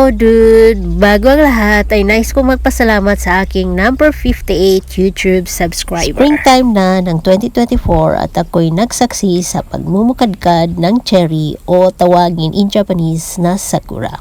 Hello dude! Bago ang lahat ay nice kong magpasalamat sa aking number 58 YouTube subscriber. Springtime na ng 2024 at ako'y nagsaksi sa pagmumukadkad ng cherry o tawagin in Japanese na sakura.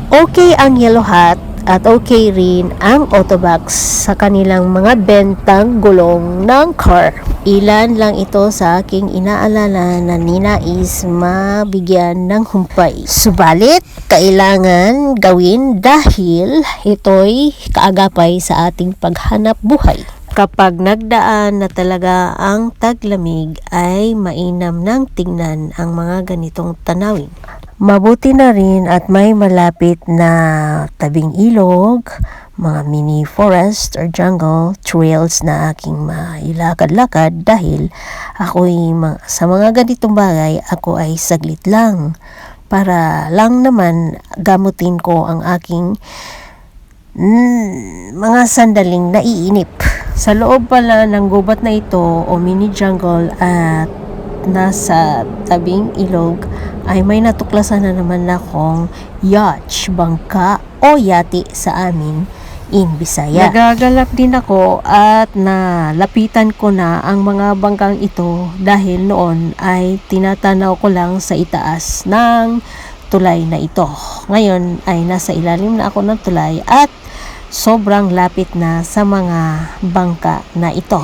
Okay ang Yellow Hat at okay rin ang Autobox sa kanilang mga bentang gulong ng car. Ilan lang ito sa aking inaalala na ninais mabigyan ng humpay. Subalit, kailangan gawin dahil ito'y kaagapay sa ating paghanap buhay. Kapag nagdaan na talaga ang taglamig ay mainam nang tingnan ang mga ganitong tanawin. Mabuti na rin at may malapit na tabing ilog, mga mini forest or jungle trails na aking mailakad-lakad dahil ako'y sa mga ganitong bagay ako ay saglit lang para lang naman gamutin ko ang aking mga sandaling naiinip. Sa loob pala ng gubat na ito o mini jungle at nasa tabing ilog ay may natuklasan na naman akong yacht, bangka o yati sa amin in Bisaya. Nagagalak din ako at nalapitan ko na ang mga bangkang ito dahil noon ay tinatanaw ko lang sa itaas ng tulay na ito. Ngayon ay nasa ilalim na ako ng tulay at sobrang lapit na sa mga bangka na ito.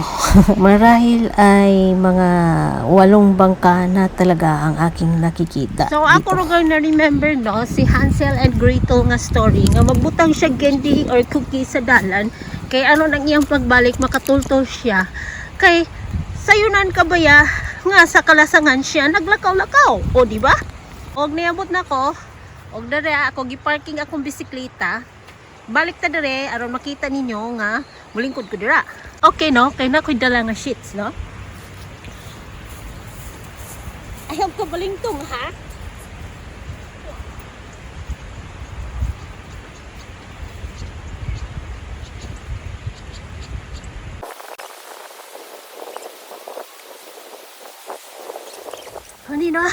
Marahil ay mga 8 bangka na talaga ang aking nakikita. So ako rin na remember no, si Hansel and Gretel nga story nga magbutang siya candy or cookie sa dalan kay ano nang iyang pagbalik makatultol siya kay sayunan kabaya nga sa kalasangan siya naglakaw-lakaw. O di ba? Og niabot nako og dere ako giparking akong bisikleta. Balik ta dere aron makita ninyo nga mulingkod ko dira. Okay no, kay na ko'y dala nga sheets no. Ayaw ko balingtong ha. Hindi no.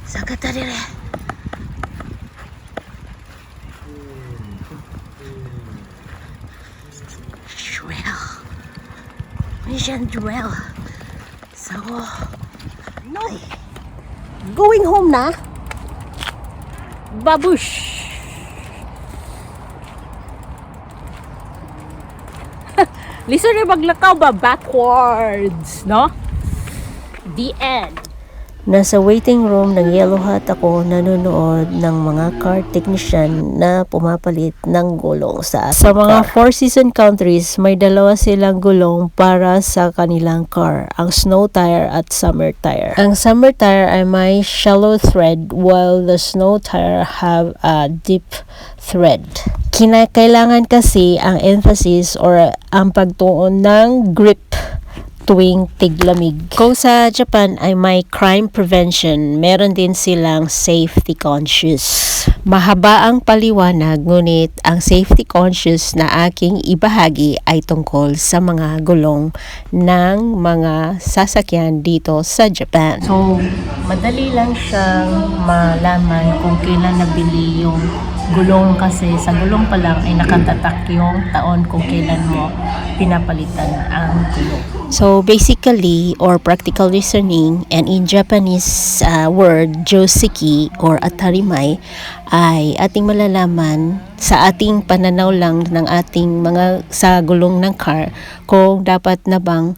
Sagat ta dere. Mission Dwell. So, no. Going home na. Babush. Listen na maglakaw ba backwards, no? The end. Nasa waiting room ng Yellow Hat ako nanonood ng mga car technician na pumapalit ng gulong sa mga Four Seasons countries, may dalawa silang gulong para sa kanilang car, ang snow tire at summer tire. Ang summer tire ay may shallow thread while the snow tire have a deep thread. Kinakailangan kasi ang emphasis or ang pagtuon ng grip tuwing tiglamig. Kung sa Japan ay may crime prevention, meron din silang safety conscious. Mahaba ang paliwanag, ngunit ang safety conscious na aking ibahagi ay tungkol sa mga gulong ng mga sasakyan dito sa Japan. So, madali lang siyang malaman kung kailan nabili yung gulong kasi sa gulong pa lang ay nakatatak yung taon kung kailan mo pinapalitan ang gulong. So basically, or practical reasoning, and in Japanese word, joseki or atarimai, ay ating malalaman sa ating pananaw lang ng ating mga sa gulong ng car kung dapat na bang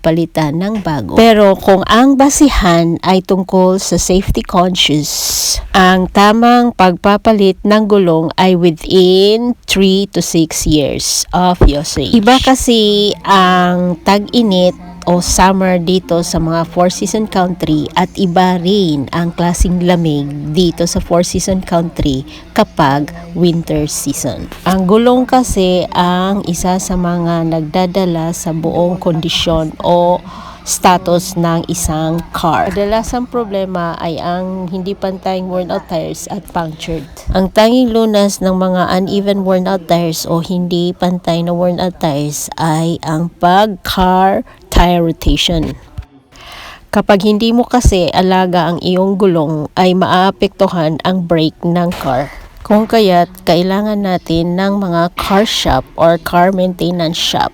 palitan ng bago. Pero kung ang basihan ay tungkol sa safety conscious, ang tamang pagpapalit ng gulong ay within 3 to 6 years of usage. Iba kasi ang tag-init o summer dito sa mga Four Seasons country at iba rin ang klaseng lamig dito sa Four Seasons country kapag winter season. Ang gulong kasi ang isa sa mga nagdadala sa buong kondisyon o status ng isang car. Kadalasang problema ay ang hindi pantayang worn out tires at punctured. Ang tanging lunas ng mga uneven worn out tires o hindi pantay na worn out tires ay ang pag-car tire rotation. Kapag hindi mo kasi alaga ang iyong gulong ay maaapektuhan ang brake ng car. Kung kaya't kailangan natin ng mga car shop or car maintenance shop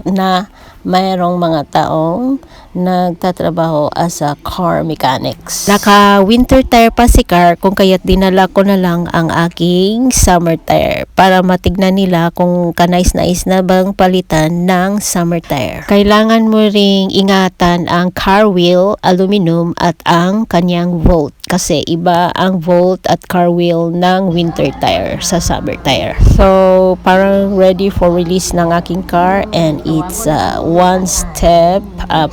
na mayroong mga taong nagtatrabaho as a car mechanics. Naka winter tire pa si car, kung kaya't dinala ko na lang ang aking summer tire para matignan nila kung kanais-nais na bang palitan ng summer tire. Kailangan mo ring ingatan ang car wheel, aluminum at ang kanyang volt kasi iba ang volt at car wheel ng winter tire sa summer tire. So parang ready for release ng aking car, and it's one step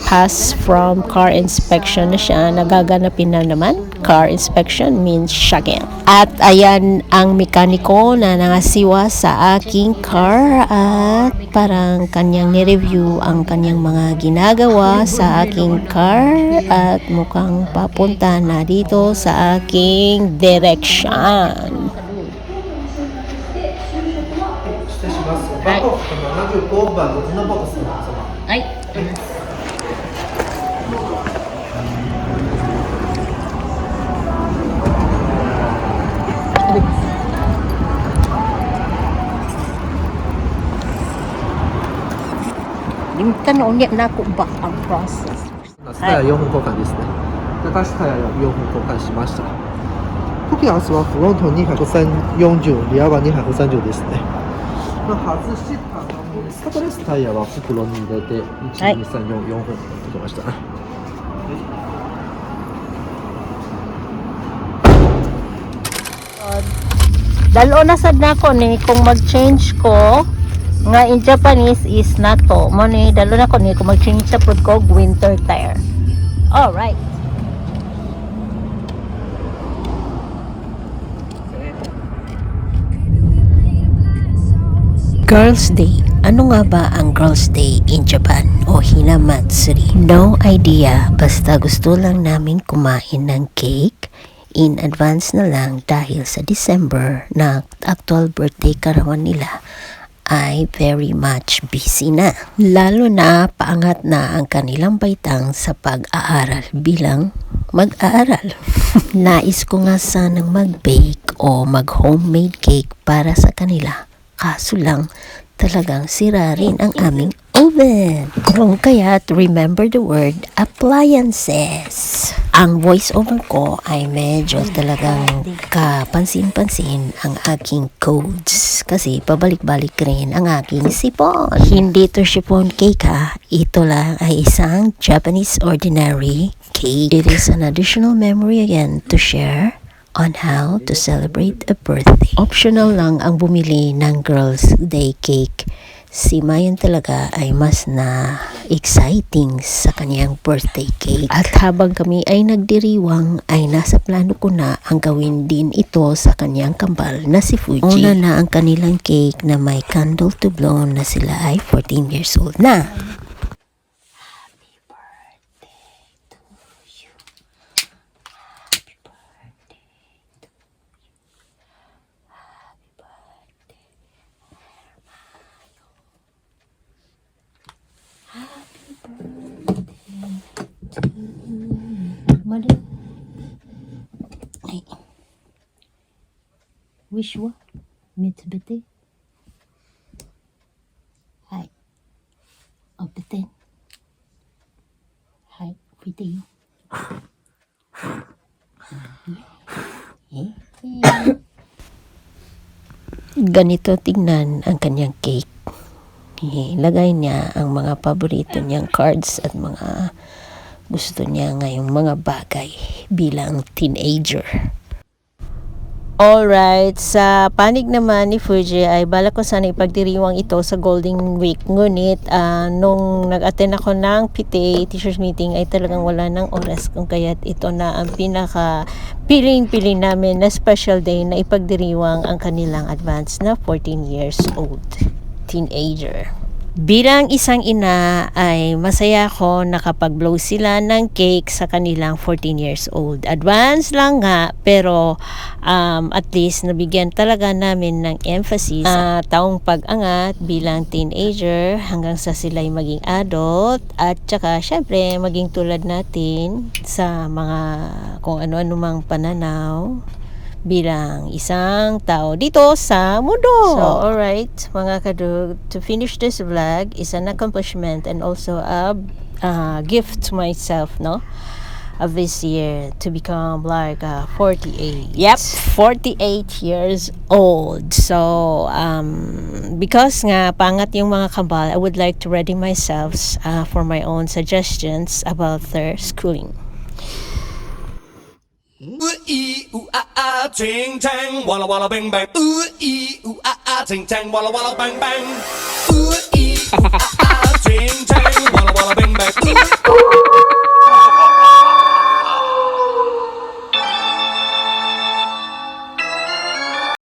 pass from car inspection na siya. Nagaganapin na naman. Car inspection means shocking. At ayan ang mekaniko na nangasiwa sa aking car at parang kanyang ni-review ang kanyang mga ginagawa sa aking car at mukhang papunta na dito sa aking direction. 失礼します。バコフと75番どっちのボックスの様。はい。Tanong niya na kung ba ang process. タイヤ4本交換ですね。で、出しタイヤ4本交換しました。トキアスはフロント240、リアは230ですね。外したのスタッドレスタイヤは袋に入れて1、2、3、4、4本入れました。Dalo na sad nako ni kung mag-change ko nga in Japanese is nato mo ni dalo na ko ni kung mag-change sa pud ko winter tire. All right. Girls' Day. Ano nga ba ang Girls' Day in Japan o Hinamatsuri? No idea, basta gusto lang namin kumain ng cake in advance na lang dahil sa December na actual birthday karawan nila ay very much busy na. Lalo na paangat na ang kanilang baitang sa pag-aaral bilang mag-aaral. Nais ko nga sanang mag-bake o mag-homemade cake para sa kanila. Kaso lang, talagang sira rin ang aming oven. Kung kaya't remember the word appliances. Ang voice-over ko ay medyo talagang kapansin-pansin ang aking codes kasi pabalik-balik rin ang aking sipon. Hindi to chiffon cake ha. Ito lang ay isang Japanese ordinary cake. It is an additional memory again to share on how to celebrate a birthday. Optional lang ang bumili ng Girls' Day cake. Si Mayan talaga ay mas na exciting sa kanyang birthday cake. At habang kami ay nagdiriwang ay nasa plano ko na ang gawin din ito sa kanyang kambal na si Fuji. Una na ang kanilang cake na may candle to blow na sila ay 14 years old na. Mali. Ay. Wish wa mitsubete. Hai. Obete. Hai, fite yo. Ganito tignan ang kanyang cake. Ilagay niya ang mga paborito niyang cards at mga gusto niya ngayong mga bagay bilang teenager. Alright, sa panig naman ni Fuji ay balak ko sana ipagdiriwang ito sa Golden Week. Ngunit nung nag-attend ako ng PTA teachers meeting ay talagang wala ng oras, kung kaya't ito na ang pinaka piling-piling namin na special day na ipagdiriwang ang kanilang advance na 14 years old teenager. Bilang isang ina ay masaya ko nakapag-blow sila ng cake sa kanilang 14 years old. Advance lang nga, pero at least nabigyan talaga namin ng emphasis sa taong pag-angat bilang teenager hanggang sa sila'y maging adult, at saka syempre maging tulad natin sa mga kung ano-ano mang pananaw bilang isang tao dito sa mundo. So, alright, mga kadug, to finish this vlog is an accomplishment and also a gift to myself, no? Of this year to become like 48. Yep, 48 years old. So, because nga pangat yung mga kambal, I would like to ready myself for my own suggestions about their schooling. Ooh ee ooh ah ah ting tang walla walla bang bang. Ooh ee ooh ah ah ting tang walla walla bang bang. Ooh ee ooh ah ah